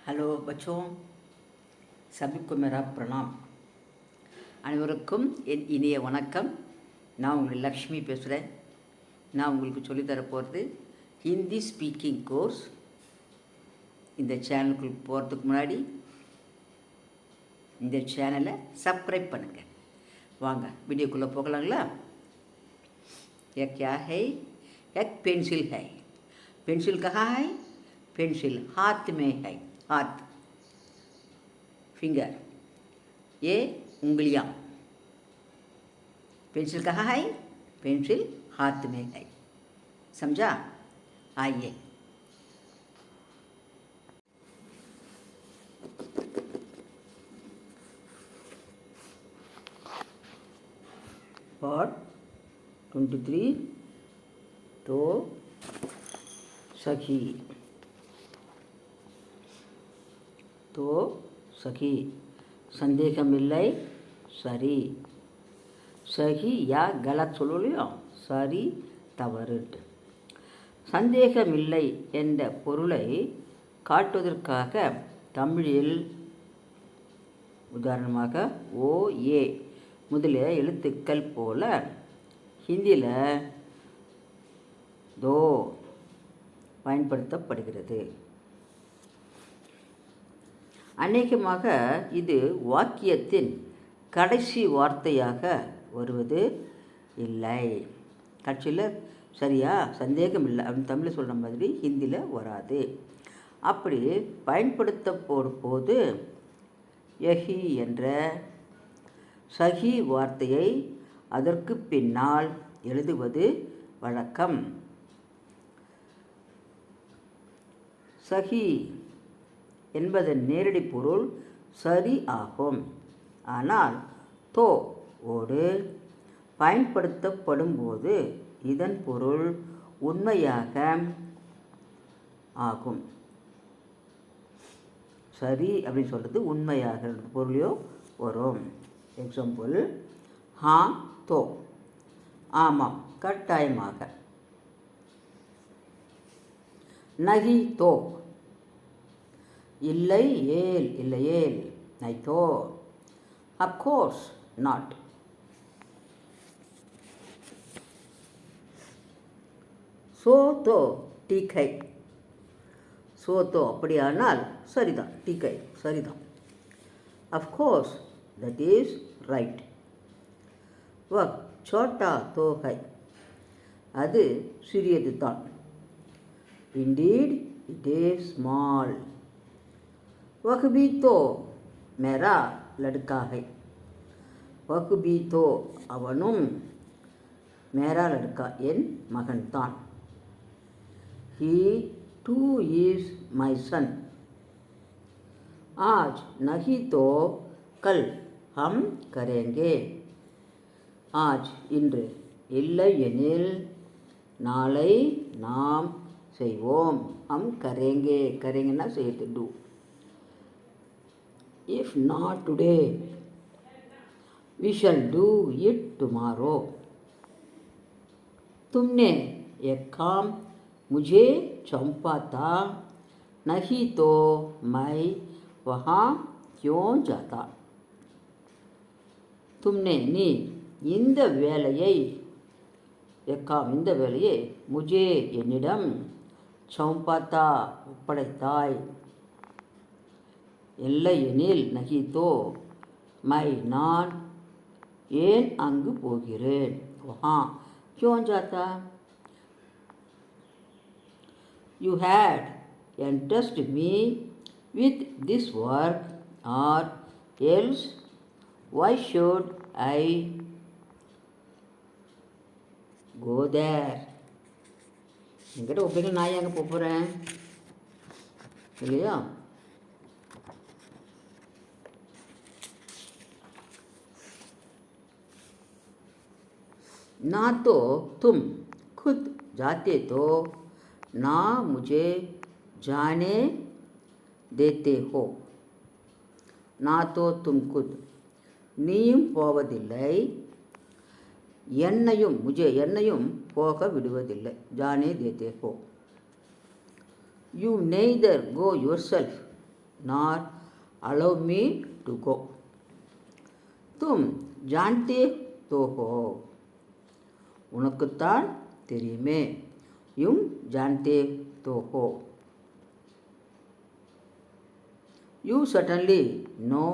Hello बच्चों, सभी को मेरा प्रणाम. அனைவருக்கும் என் இனிய வணக்கம். நான் உங்கள் லக்ஷ்மி பேசுகிறேன். நான் உங்களுக்கு சொல்லித்தர போகிறது ஹிந்தி ஸ்பீக்கிங் கோர்ஸ். இந்த சேனலுக்குள் போகிறதுக்கு முன்னாடி இந்த சேனலை சப்ஸ்கிரைப் பண்ணுங்கள். வாங்க வீடியோக்குள்ளே போகலாங்களா? ये क्या है? एक पेंसिल है. पेंसिल कहाँ है? पेंसिल हाथ में है. हाथ, फिंगर. ये उंगलियाँ. पेंसिल कहाँ है? पेंसिल हाथ में है. समझा? आइए. पार्ट 23 तो सखी. तो सखी சந்தேகமில்லை, சரி. சஹி யா கலத் சொல்லலையோ, சரி தவறு. சந்தேகமில்லை என்ற பொருளை காட்டுவதற்காக தமிழில் உதாரணமாக ஓ ஏ முதலிய எழுத்துக்கள் போல ஹிந்தியில் தோ பயன்படுத்தப்படுகிறது. அநேகமாக இது வாக்கியத்தின் கடைசி வார்த்தையாக வருவது இல்லை. கட்சியில் சரியா சந்தேகம் இல்லை அப்படின்னு தமிழில் சொல்கிற மாதிரி ஹிந்தியில் வராது. அப்படி பயன்படுத்தப்படும் போது யஹி என்ற சஹி வார்த்தையை அதற்கு பின்னால் எழுதுவது வழக்கம். சஹி என்பதன் நேரடி பொருள் சரி ஆகும். ஆனால் தோ ஓடு பயன்படுத்தப்படும் போது இதன் பொருள் உண்மையாக ஆகும். சரி அப்படின்னு சொல்கிறது உண்மையாக பொருளையோ வரும். எக்ஸாம்பிள், ஹா தோ ஆமாம் கட்டாயமாக. நகி தோ இல்லை ஏல் இல்லையேல். நை தோ அப்கோர்ஸ் நாட். சோ தோ டீக்கை. சோ தோ அப்படியானால் சரிதான், டீக்கை சரிதான். Of course that is right. வ சோட்டா தோ ஹை அது சிறியது தான். Indeed it is small. वह भी तो मेरा लड़का है. वह भी तो அவனும் मेरा लड़का என் மகன் தான். he too is my son. आज नहीं तो कल हम करेंगे. आज இன்று இல்லை எனில் நாளை நாம் செய்வோம். हम करेंगे. करेंगेன்னா செய்து do. If not today, we shall do it tomorrow. तुमने एक काम मुझे सौंपा था, नहीं तो मैं वहाँ क्यों जाता. तुमने நீ இந்த வேலையை எக்காம் இந்த வேலையை முஜே என்னிடம் சௌம்பாத்தா ஒப்படைத்தாய். இல்லை எனில் நகி தோ மை நான் ஏன் அங்கு போகிறேன். வஹா கியோன் ஜாத்தா. You had entrusted me with this work or else why should I go there. என்கிட்ட ஒப்பிங்க நான் எங்கே போகிறேன் இல்லையா? ना तो तुम खुद जाते तो ना मुझे जाने देते हो. ना तो तुम खुद நீயும் போவதில்லை, என்னையும் முஜே என்னையும் போக விடுவதில்லை. ஜானே தேத்தே ஹோ. You neither go yourself nor allow me to go. तुम जानते तो हो, உனக்குத்தான் தெரியுமே. யும் जानते तो हो. You certainly know,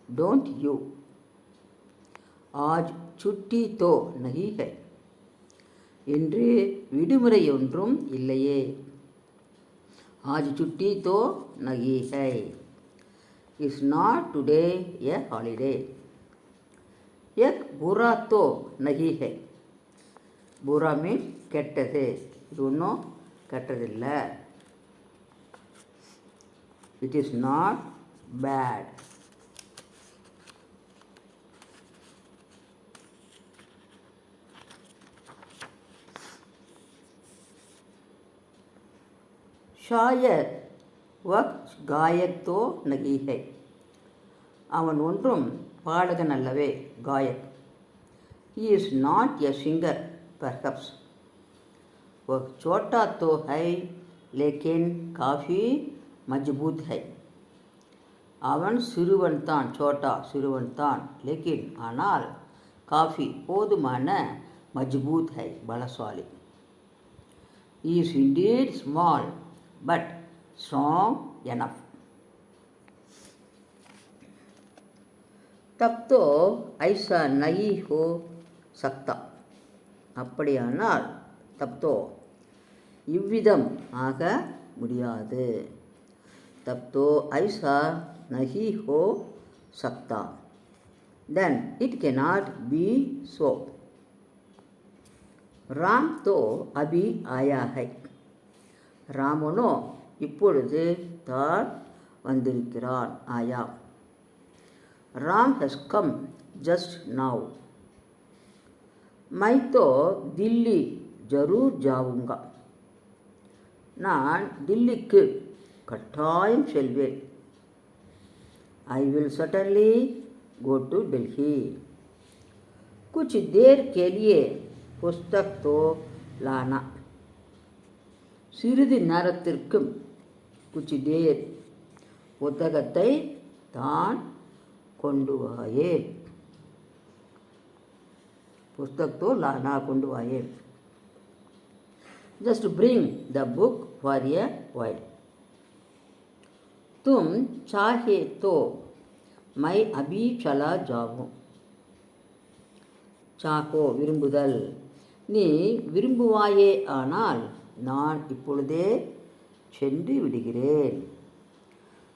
don't you? आज छुट्टी तो नहीं है, இன்று விடுமுறை ஒன்றும் இல்லையே. आज छुट्टी तो नहीं है, is not today a holiday. एक बुरा तो नहीं है, बुरा मीन्स கெட்டது, இது ஒன்றும் கெட்டதில்லை. It is not bad. शायर वह गायक तो नहीं है, அவன் ஒன்றும் பாடகன் அல்லவே, காயக். He is not a singer perhaps. वह छोटा तो है लेकिन काफ़ी मजबूत है. அவன் சிறுவன்தான், சோட்டா சிறுவன்தான், லேக்கின் ஆனால், காஃபி போதுமான, மஜ்பூத் है பலசாலி. He is indeed small but strong enough. तब तो ऐसा नहीं हो सकता, அப்படியானால் तब तो இவ்விதம் ஆக முடியாது. तब तो ऐसा नहीं हो सकता, then it cannot be so. Ram तो अभी आया है, ராமனோ இப்பொழுது தான் வந்திருக்கிறான், ஆயா. Ram has come just now. मैं तो दिल्ली जरूर जाऊंगा, நான் தில்லிக்கு கட்டாயம் செல்வேன். I will certainly go to Delhi. कुछ देर के लिए पुस्तक तो लाना, சிறிது நேரத்திற்கும், குச் தேர் புத்தகத்தை தான் கொண்டு வாயேன். புஸ்தக் தோ லானா கொண்டு வாயேன். Just bring the book for a while. तुम चाहे तो मैं अभी चला जाऊं. சாகோ விரும்புதல், நீ விரும்புவாயே ஆனால் நான் இப்பொழுதே சென்று விடுகிறேன்.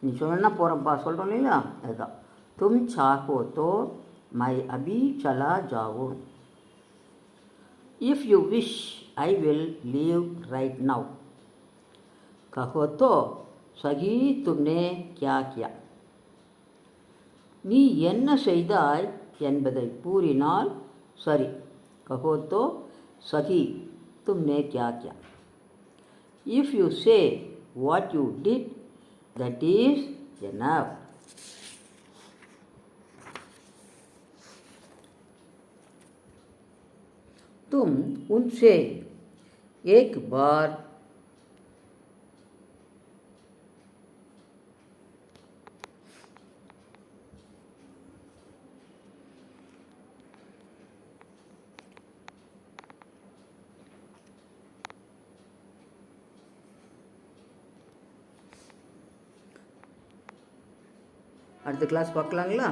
நீ சொன்னா போகிறப்பா சொல்கிறோம் இல்லைங்களா, அதுதான். தும் சாகோ தோ மை அபி சலா ஜாவோ. If you wish I will leave right now. கஹோ தோ சகி தும்னே கியா கியா. நீ என்ன செய்தாய் என்பதை கூறினால் சரி. கஹோ தோ சகி தும்னே கியா கியா. If you say what you did, that is enough. तुम उनसे एक बार அடுத்த கிளாஸ் பார்க்கலாங்களா.